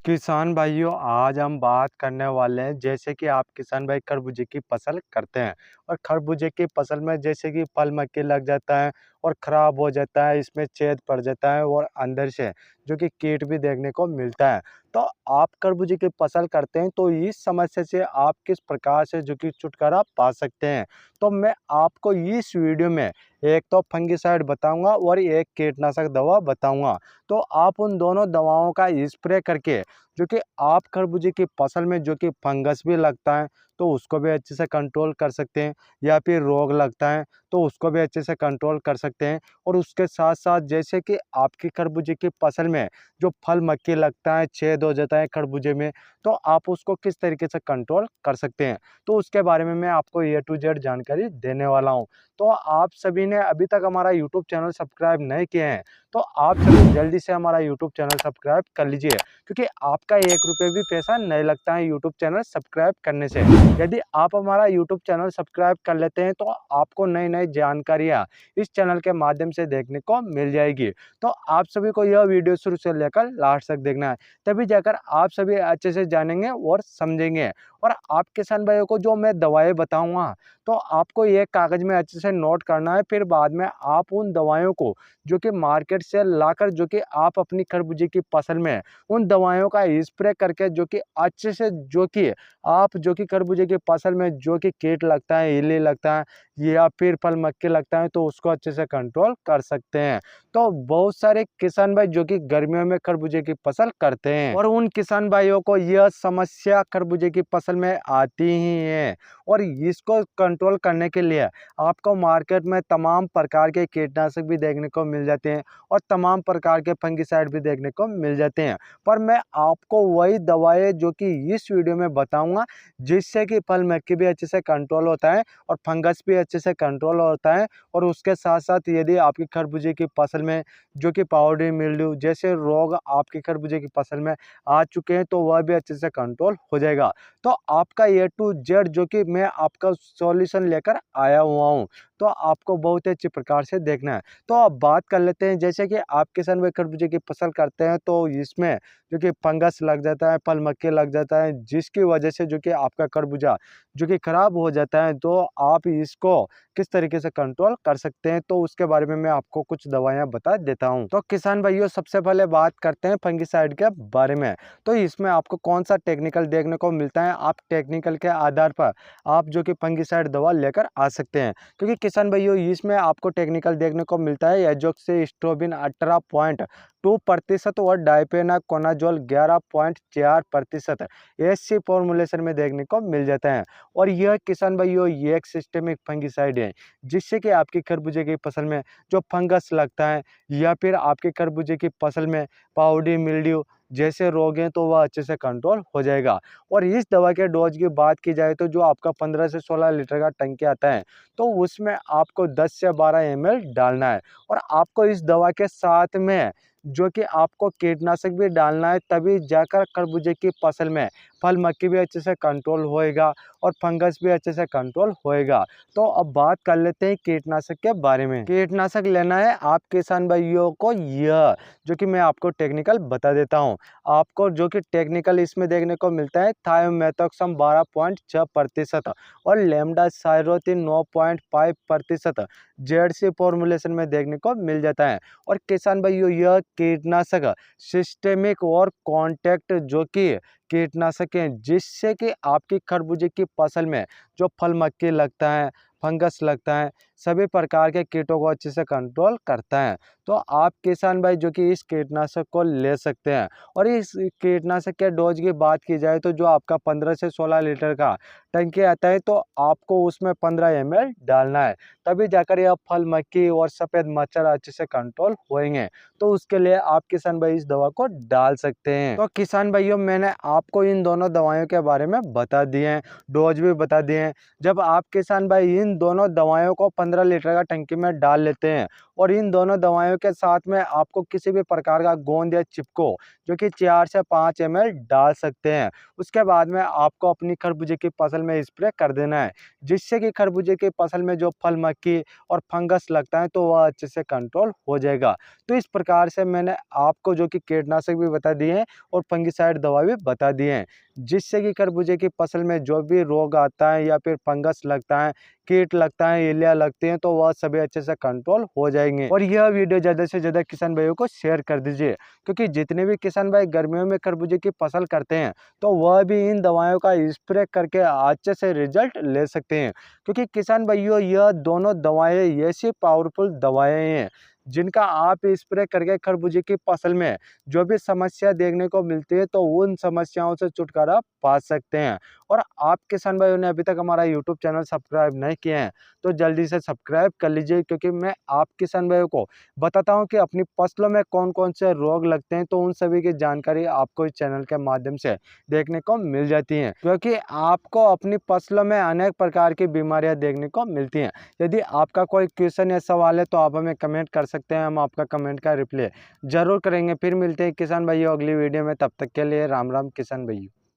किसान भाइयों, आज हम बात करने वाले हैं जैसे कि आप किसान भाई खरबूजे की फसल करते हैं और खरबूजे की फसल में जैसे कि फल मक्खी लग जाता है और ख़राब हो जाता है, इसमें छेद पड़ जाता है और अंदर से जो कि कीट भी देखने को मिलता है। तो आप खरबूजे की फसल करते हैं तो इस समस्या से आप किस प्रकार से जो कि छुटकारा पा सकते हैं? तो मैं आपको इस वीडियो में एक तो फंगिसाइड बताऊंगा और एक कीटनाशक दवा बताऊंगा। तो आप उन दोनों दवाओं का स्प्रे करके जो कि आप खरबूजे की फसल में जो कि फंगस भी लगता है तो उसको भी अच्छे से कंट्रोल कर सकते हैं, या फिर रोग लगता है तो उसको भी अच्छे से कंट्रोल कर सकते हैं। और उसके साथ साथ जैसे कि आपकी खरबूजे की फसल में जो फल मक्खी लगता है, छेद हो जाता है खरबूजे में, तो आप उसको किस तरीके से कंट्रोल कर सकते हैं, तो उसके बारे में मैं आपको ए टू जेड जानकारी देने वाला हूँ। तो आप सभी ने अभी तक हमारा यूट्यूब चैनल सब्सक्राइब नहीं किए हैं तो आप सभी जल्दी से हमारा यूट्यूब चैनल सब्सक्राइब कर लीजिए, क्योंकि आपका 1 रुपये भी पैसा नहीं लगता है यूट्यूब चैनल सब्सक्राइब करने से। यदि आप हमारा यूट्यूब चैनल सब्सक्राइब कर लेते हैं तो आपको नई-नई जानकारियाँ इस चैनल के माध्यम से देखने को मिल जाएगी। तो आप सभी को यह वीडियो शुरू से लेकर लास्ट तक देखना है, तभी जाकर आप सभी अच्छे से जानेंगे और समझेंगे। और आप किसान भाइयों को जो मैं दवाएँ बताऊँगा, तो आपको ये कागज़ में अच्छे से नोट करना है, फिर बाद में आप उन दवाइयों को जो कि मार्केट से लाकर जो कि आप अपनी खरबूजे की फसल में उन दवाइयों का स्प्रे करके जो कि अच्छे से जो कि आप जो कि खरबूजे की फसल में जो कि कीट लगता है, इल्ली लगता है या फिर फल मक्खी लगता है तो उसको अच्छे से कंट्रोल कर सकते हैं। तो बहुत सारे किसान भाई जो कि गर्मियों में खरबूजे की फसल करते हैं और उन किसान भाइयों को यह समस्या खरबूजे की फसल में आती ही है, और इसको कंट्रोल करने के लिए आपको मार्केट में तमाम प्रकार के कीटनाशक भी देखने को मिल जाते हैं और तमाम प्रकार के फंगिसाइड भी देखने को मिल जाते हैं। पर मैं आपको वही दवाएं जो कि इस वीडियो में बताऊंगा, जिससे कि फल मक्खी भी अच्छे से कंट्रोल होता है और फंगस भी अच्छे से कंट्रोल होता है। और उसके साथ साथ यदि आपकी खरबूजे की फसल में जो कि पाउडरी मिल्ड्यू जैसे रोग आपकी खरबूजे की फसल में आ चुके हैं तो वह भी अच्छे से कंट्रोल हो जाएगा। तो आपका ए टू जेड जो कि मैं आपका सॉल्यूशन लेकर आया हुआ हूँ, तो आपको बहुत ही अच्छी प्रकार से देखना है। तो अब बात कर लेते हैं, जैसे कि आप किसान भाई खरबूजे की फसल करते हैं तो इसमें जो कि फंगस लग जाता है, फल मक्खी लग जाता है, जिसकी वजह से जो कि आपका खरबूजा जो कि खराब हो जाता है, तो आप इसको किस तरीके से कंट्रोल कर सकते हैं, तो उसके बारे में मैं आपको कुछ दवाइयाँ बता देता हूँ। तो किसान भाइयों, सबसे पहले बात करते हैं फंगिसाइड के बारे में। तो इसमें आपको कौन सा टेक्निकल देखने को मिलता है, आप टेक्निकल के आधार पर आप जो कि फंगिसाइड दवा लेकर आ सकते हैं, क्योंकि किसान भाइयों इसमें आपको टेक्निकल देखने को मिलता है एजोक्सिस्ट्रोबिन 18.2% और डाइफेनाकोनाजोल 11.4% एससी फॉर्मुलेशन में देखने को मिल जाता है। और यह किसान भाइयों ये एक सिस्टेमिक फंगिसाइड है, जिससे कि आपकी खरबूजे की फसल में जो फंगस लगता है या फिर आपके खरबूजे की फसल में पाउडरी मिल्ड्यू जैसे रोग हैं तो वह अच्छे से कंट्रोल हो जाएगा। और इस दवा के डोज की बात की जाए तो जो आपका 15 से 16 लीटर का टंकी आता है, तो उसमें आपको 10 से 12 एमएल डालना है। और आपको इस दवा के साथ में जो कि आपको कीटनाशक भी डालना है, तभी जाकर खरबूजे की फसल में फल मक्खी भी अच्छे से कंट्रोल होएगा और फंगस भी अच्छे से कंट्रोल होएगा। तो अब बात कर लेते हैं कीटनाशक के बारे में। कीटनाशक लेना है आप किसान भाइयों को, यह जो कि मैं आपको टेक्निकल बता देता हूँ। आपको जो कि टेक्निकल इसमें देखने को मिलता है थायोमेथोक्सम 12.6% और लेमडासाइरोथिन 9.5% जेडसी फॉर्मुलेशन में देखने को मिल जाता है। और किसान भाइयों यह कीटनाशक सिस्टेमिक और कॉन्टैक्ट जो कि कीटनाशक हैं, जिससे कि आपकी खरबूजे की फसल में जो फल मक्खी लगता है, फंगस लगता है, सभी प्रकार के कीटों को अच्छे से कंट्रोल करता है। तो आप किसान भाई जो कि इस कीटनाशक को ले सकते हैं। और इस कीटनाशक के डोज की बात की जाए तो जो आपका 15 से 16 लीटर का टंकी आता है तो आपको उसमें 15 एमएल डालना है, तभी जाकर यह फल मक्खी और सफ़ेद मच्छर अच्छे से कंट्रोल होएंगे। तो उसके लिए आप किसान भाई इस दवा को डाल सकते हैं। तो किसान भाइयों, मैंने आपको इन दोनों दवाइयों के बारे में बता दिए हैं, डोज भी बता दिए हैं। जब आप किसान भाई इन दोनों दवाइयों को 15 लीटर का टंकी में डाल लेते हैं और इन दोनों दवाइयों के साथ में आपको किसी भी प्रकार का गोंद या चिपको जो कि 4 से 5 ml डाल सकते हैं। उसके बाद में आपको अपनी खरबूजे की फसल में स्प्रे कर देना है, जिससे कि खरबूजे की फसल में जो फल मक्खी और फंगस लगता है तो वह अच्छे से कंट्रोल हो जाएगा। तो इस प्रकार से मैंने आपको जो कि कीटनाशक भी बता दिए हैं और फंगिसाइड दवा भी बता दिए हैं, जिससे कि खरबूजे की फसल में जो भी रोग आता है या फिर फंगस लगता है, कीट लगता है, इल्लियाँ लगती हैं, तो वह सभी अच्छे से कंट्रोल हो जाएंगे। और यह वीडियो ज़्यादा से ज़्यादा किसान भाइयों को शेयर कर दीजिए, क्योंकि जितने भी किसान भाई गर्मियों में खरबूजे की फसल करते हैं तो वह भी इन दवाइयों का स्प्रे करके अच्छे से रिजल्ट ले सकते हैं। क्योंकि किसान भाइयों यह दोनों दवाएं ऐसी पावरफुल दवाएं हैं जिनका आप स्प्रे करके खरबूजे की फसल में जो भी समस्या देखने को मिलती है तो उन समस्याओं से छुटकारा पा सकते हैं। और आप किसान भाइयों ने अभी तक हमारा यूट्यूब चैनल सब्सक्राइब नहीं किए हैं तो जल्दी से सब्सक्राइब कर लीजिए, क्योंकि मैं आप किसान भाइयों को बताता हूं कि अपनी फसलों में कौन कौन से रोग लगते हैं, तो उन सभी की जानकारी आपको इस चैनल के माध्यम से देखने को मिल जाती है, क्योंकि आपको अपनी फसलों में अनेक प्रकार की बीमारियां देखने को मिलती हैं। यदि आपका कोई क्वेश्चन या सवाल है तो आप हमें कमेंट कर सकते हैं, हम आपका कमेंट का रिप्लाई जरूर करेंगे। फिर मिलते हैं किसान भाइयों अगली वीडियो में, तब तक के लिए राम राम किसान भाइयों।